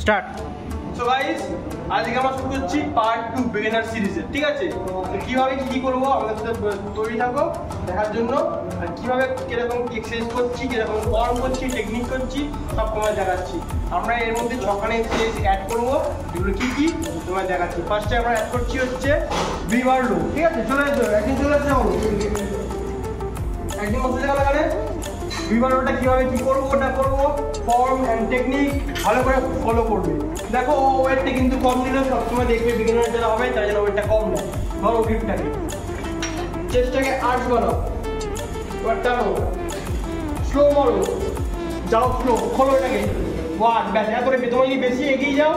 Start. So guys, আজকে আমরা শুরু করছি পার্ট 2 বিগিনার সিরিজে। ঠিক আছে, কিভাবে কি করবো আমাদের সাথে তৈরি থাকো দেখার জন্য, আর কিভাবে কিরকম এক্সারসাইজ করছি, কিরকম ফর্ম করছি, টেকনিক করছি, সব তোমায় দেখাচ্ছি। আমরা এর মধ্যে 6খানা এক্সারসাইজ অ্যাড করবো, যেগুলো কি কি তোমায় দেখাচ্ছি। ফার্স্টে আমরা অ্যাড করছি হচ্ছে ভিবার লো। ঠিক আছে, চলে আসো, একদিন চলে আসো, একদিন বসে যাওয়া লাগালে ভিবারোটা কিভাবে কি করবো ওটা করবো, ফর্ম অ্যান্ড টেকনিক ভালো করে ফলো করবে। দেখো ওয়েটটা কিন্তু কম নিলেও সবসময় দেখবে বিগিনার যারা হবে তার জন্য ওয়েটটা কম নেয়। ধরো গ্রিপটাকে, চেস্টটাকে 8 বানাও, এবার টানো, স্লো মারো, যাও স্লো, খোলো এটাকে 1, ব্যাস এত রেখে। তোমার যদি বেশি এগিয়ে যাও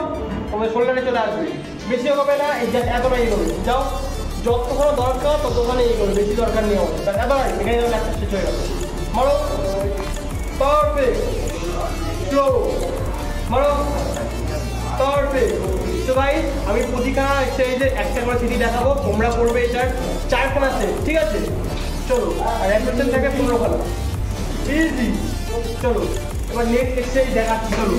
তোমার শোল্ডারে চলে আসবে, বেশি হবে না, এই এতটাই এগোবে, যাও যতক্ষণ দরকার ততক্ষণে এগোবে, বেশি দরকার নেই হবে, ব্যাস এতটাই, এখানে যেন একটা শেষ হয়ে গেল। মারো, পারফেক্ট, স্লো মারো, পারফেক্ট। তো ভাই আমি প্রতিখানা এক্সারসাইজের একটা করে সিটি দেখাবো, তোমরা করবে এটার 4খানা সেট। ঠিক আছে, চলো, আর রেপিটেশন থাকে 15খানা, ইজি। চলো এবার নেক্সট এক্সারসাইজ দেখাচ্ছি, চলো।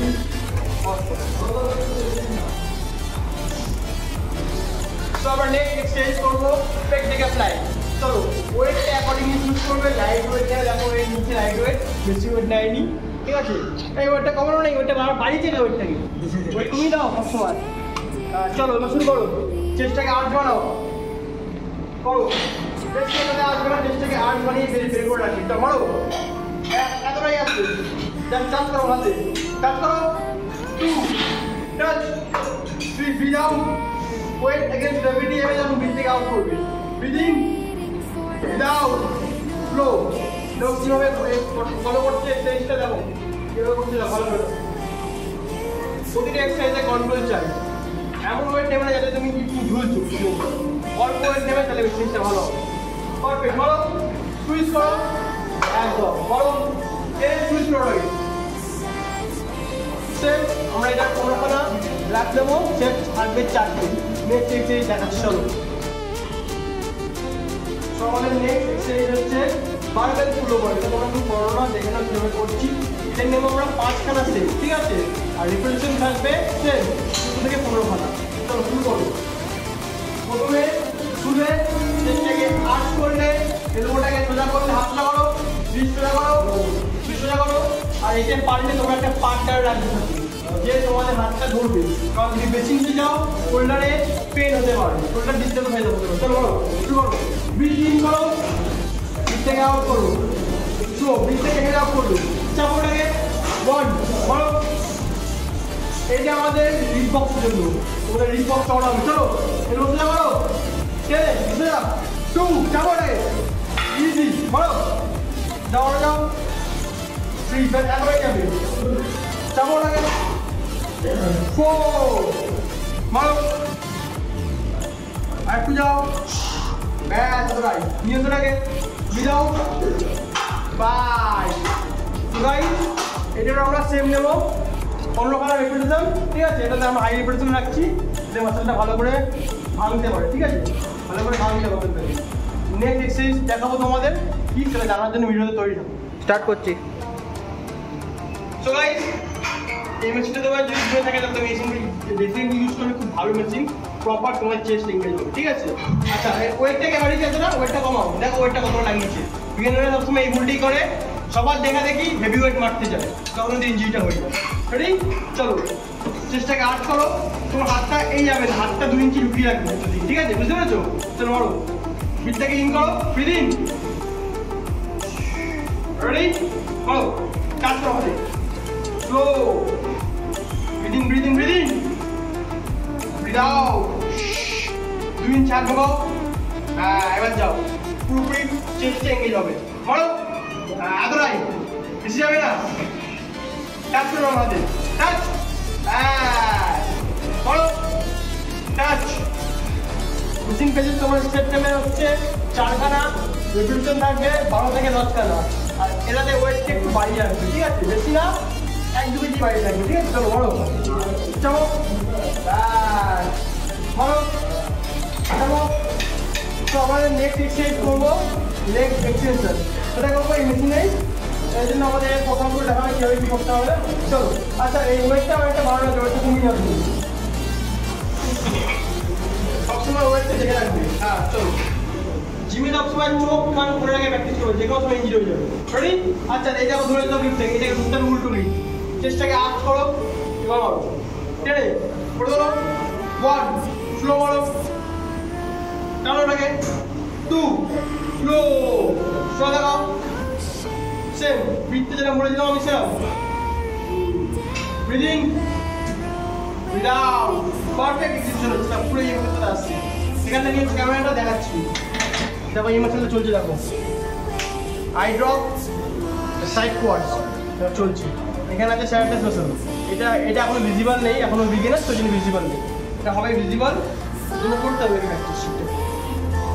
তো আমরা নেক্সট এক্সারসাইজ করবো পেট থেকে ফ্লাই। চলো ওয়েটটা অ্যাকর্ডিংলি চুজ করবে, লাইট ওয়েট দেখো, এই নিচে লাইট ওয়েট, বেশি ওয়েট নেয়নি। ঠিক আছে, এই ওয়েটটা কমানো নেই, ওয়েটটা বাড়িতে না, ওয়েটটাকে ওয়েট কমিয়ে দাও সবসময়। চলো এবার শুরু করো, চেস্টটাকে 8 বানাও, করো, চেস্টটাকে 8 বানাও, চেস্টটাকে 8 বানিয়ে বের করে রাখি। তো মারো, এতটাই আসবে, টাচ করো হাতে, টাচ করো, 2 touch, 3 breath out, weight against gravity, এভাবে যখন ব্রিথ থেকে আউট করবে, ব্রিদিং উইদাউট ফ্লো। লোক কিভাবে ফলো করছে এক্সারসাইজটা দেখো, কিভাবে করছে ভালো করে। প্রতিটা এক্সারসাইজে কন্ট্রোল চাই, এমন ওয়েট নেবে না যাতে তুমি কি ঝুলছো, অল্প ওয়েট নেবে তাহলে এক্সারসাইজটা ভালো হবে। পারফেক্ট, বলো সুইচ করো, একদম বলো, এই সুইচ করো, সেম আমরা এটা 15খানা রাখ দেবো, সেট থাকবে 4টে। নেক্সট এক্সারসাইজ দেখাচ্ছি, চলো। আমাদের নেক্সট এক্সারসাইজ হচ্ছে বারবেল পুল ওভার। এটা তোমরা খুব বড় না, দেখে নাও কিভাবে করছি। এটা নেবো আমরা 5খানা সেট। ঠিক আছে, আর রিপিটিশন থাকবে সেম 2 থেকে 15খানা। চলো শুরু করো। প্রথমে শুলে চেস্টটাকে 8 করলে, এলবোটাকে সোজা করলে, হাত সোজা করো, 20 সোজা করো, 20 সোজা করো। আর এটা পারলে তোমরা একটা পার্টনার রাখতে থাকবে, যে তোমাদের হাতটা ধরবে, কারণ যদি বেশি নিচে যাও শোল্ডারে পেন হতে পারে, শোল্ডার ডিস্টার্ব হয়ে যাবে। চলো করো, শুরু করো, ব্রিথ ইন করো, ব্রিথ থেকে আউট করো, স্লো, ব্রিথ থেকে হেড আউট করো, চাপোটাকে 1 করো। এইটা আমাদের রিপ বক্সের জন্য, তোমাদের রিপ বক্স চড়া হবে। চলো এর মধ্যে করো, 10 2 চাপোটাকে ইজি করো, যাও যাও 3 ব্যাক একবারে যাবে, চাপোটাকে 4 মারো, আর একটু যাও, ব্যাস এতটাই, নিয়ন্ত্রণাকে বিদাও 5। গাইস এটার আমরা সেম নেবো 15খানা রিপিটিশন। ঠিক আছে, এটাতে আমরা হাই রিপিটিশন রাখছি, যে মাসলটা ভালো করে ভাঙতে পারে। ঠিক আছে, ভালো করে ভাঙতে হবে। নেক্সট এক্সারসাইজ দেখাবো তোমাদের, কি সেটা জানার জন্য ভিডিওতে তৈরি থাকো। স্টার্ট করছি। সো গাইস এই মেশিনটা তোমার যদি ইউজ থাকে তাহলে মেশিনটি ডেফিনেটলি ইউজ করলে খুব ভালো মেশিন, প্রপার তোমার চেস্ট এঙ্গেজ হবে। ঠিক আছে, আচ্ছা ওয়েটটাকে বাড়িয়ে যেত না, ওয়েটটা কমাও, দেখো ওয়েটটা কতটা লাগিয়েছে। বিগিনাররা সবসময় এই ভুলটি করে, সবার দেখা দেখি হেভি ওয়েট মারতে যায়, তখন কিন্তু ইঞ্জুরিটা হয়ে যায়। রেডি, চলো চেস্টটাকে 8 করো, তোমার হাতটা এই যাবে না, হাতটা 2 ইঞ্চি ঢুকিয়ে রাখবে। ঠিক আছে, বুঝতে পেরেছো? চলো মারো, ব্রিথটাকে ইন করো, ব্রিথ ইন, রেডি করো, কাজ করো হাতে, slow, breath in breath in breath in, breath out, 2 ইঞ্চি হাত ঢোকাও। হ্যাঁ এবার যাও, পুরোপুরি চেস্টে এঙ্গেজ হবে। মারো, এতটাই, বেশি যাবে না, টাচ করো আমাদের, টাচ, মারো, টাচ। মেশিন পেজের তোমার সেট নেমে হচ্ছে 4খানা, রিপিটিশন থাকবে 12 থেকে 10খানা, আর এটাতে ওয়েটটা একটু বাড়িয়ে রাখবে। ঠিক আছে, বেশি না, 1-2 কেজি বাড়িয়ে রাখবে। ঠিক আছে, চলো বলো, চলো বলো, চলো। তো আমাদের নেক্সট এক্সারসাইজ করবো লেগ এক্সটেনশন। সেটা করবো এই মেশিনে এই জন্য আমাদের প্রথম করে দেখা হয় কীভাবে কী করতে হবে। চলো আচ্ছা এই ওয়েটটা আমার একটা বাড়ানো যাবে, তুমি যাবে সবসময় ওয়েটটা দেখে রাখবে। হ্যাঁ চলো জিমে সবসময় চোখ কান করে রাখে প্র্যাকটিস করবে, যে কোনো সময় ইঞ্জুরি হয়ে যাবে। রেডি? আচ্ছা এইটাকে ধরে দাও গ্রিপ থেকে, এটাকে দুধটাকে উল্টো নিই, চেষ্টাকে আট করো, এবার মারো, ঠিক আছে? করে ধরো, 1 স্লো মারো, টানো ওটাকে, 2 স্লো স্লো দেখাও, সেম বৃত্তে যেটা বলেছিলাম আমি সেরকম ব্রিদিং উইদাউট পারফেক্ট এক্সিকিউশন হচ্ছে, পুরো এই মুহূর্তে আসছে। সেখানে নিয়ে ক্যামেরাটা দেখাচ্ছি, দেখো এই মাসেলটা চলছে, দেখো আই ড্রপ সাইড কোয়াডস চলছে, এখানে আছে স্যারেটাস মাসেল, এটা এখনো ভিজিবল নেই, এখনো বিগিনার, তো জন্য ভিজিবল নেই, এটা হবে ভিজিবল, জন্য করতে হবে প্র্যাকটিস শিখতে।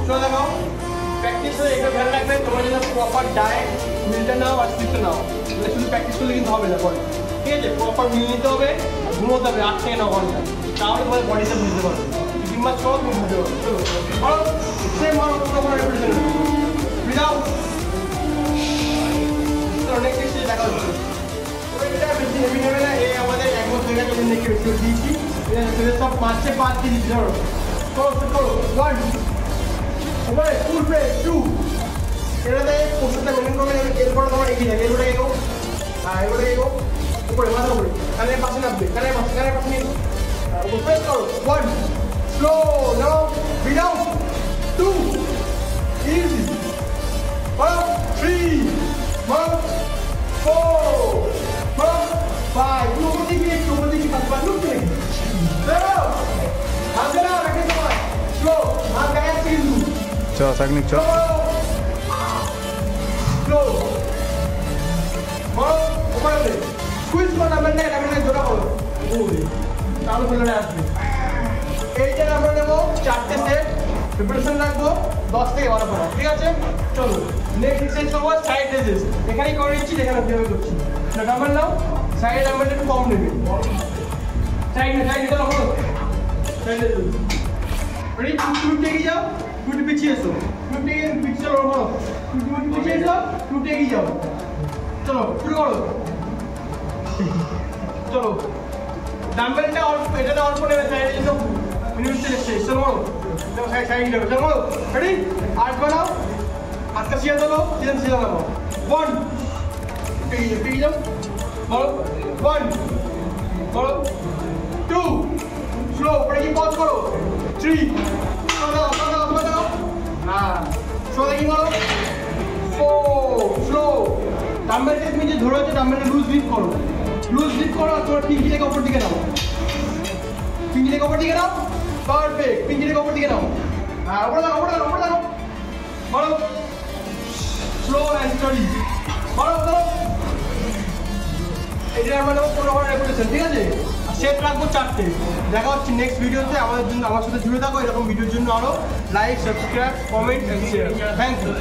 তো দেখো প্র্যাকটিস হয়ে এটা ধ্যান রাখবে, তোমরা যেন প্রপার ডায়েট মিলটা নাও আর স্লিপটা নাও, এটা শুধু প্র্যাকটিস করলে কিন্তু হবে না পরে, ঠিক আছে? প্রপার মিল নিতে হবে, ঘুমোতে হবে 8 থেকে 9 ঘন্টা, তাহলে তোমাদের বডিটা বুঝতে পারবে, জিম মাস করো তুমি বুঝতে পারবে। চলো মারো, সেম মারো, কোনো রেপিটেশন উইদাউট। চলো নেক্সট এক্সারসাইজ দেখা হচ্ছে। এটা বেশি হেভি নেবে না, এই আমাদের 1 বছর থেকে আমি নেক্সট এক্সারসাইজ দিয়েছি, এটা সব 5 কেজি ধরো, করো 1 উপরে ফুল প্রেস 2, এটাতে পোস্টারটা মেনটেন করবে, এরপরে তোমার এগিয়ে যাবে, এরপরে এগো, হ্যাঁ এরপরে এগো, উপরে মাথার উপরে, কানের পাশে নামবে, কানের পাশে নিয়ে উপরে প্রেস করো, 1 স্লো নাও, উইদাউট 2 ইজি, 3 4 5 উপর দিকে 5 লুক করে দাও, হাত ধরে রাখে তোমার স্লো, হাত গায়ে চিল্লু, চল টেকনিক চল স্লো মারো, উপরে স্কুইজ করো, নাম্বার জোড়া করো, তাহলে ফেলে আসবে। এইটা আমরা নেবো 4টে সেট, প্রিপারেশন রাখবো 10 থেকে 12 পর, ঠিক আছে? চলো নেক্সট এক্সারসাইজ করবো সাইড রেজেস, এখানেই করে নিচ্ছি, যেখানে কিভাবে করছি, নাম্বার নাও, সাইড নাম্বারটা একটু কম নেবে, সাইড এটা রাখো, সাইড রেজেস রেডি, তুমি এগিয়ে যাও, তুমি পিছিয়ে এসো, তুমি পিছিয়ে চলো, বলো তুমি পিছিয়ে এসো, তুমি এগিয়ে যাও, চলো শুরু করো, চলো ডাম্বেলটা অল্প, এটা অল্প নেবে, সাইডে এসো, মিনিমাম এক্সারসাইজ, চলো সাইড নেবে, চলো রেডি, আট বানাও, হাতটা সিধা তোলো, সিধা নামাও, 1 এগিয়ে যাও, বলো 1 বলো 2 স্লো, পরে কি পজ করো, 3 হ্যাঁ স্লো দেখি বলো, 4 স্লো, ডাম্বেলটা তুমি যে ধরে হচ্ছে ডাম্বেলটা লুজ গ্রিপ করো, আর তোমার পিঙ্কি থেকে ওপর দিকে নাও, পারফেক্ট, পিঙ্কি থেকে ওপর দিকে নাও, হ্যাঁ ওপরে দাও বলো স্লো অ্যান্ড স্টাডি, বলো এটা আমরা নেবো 15 রেপুটেশন, ঠিক আছে? সেট রাখবো 4টে। দেখা হচ্ছে নেক্সট ভিডিওতে, আমার সাথে জুড়ে থাকো এরকম ভিডিওর জন্য, আরো like, subscribe, comment and share. Thank you.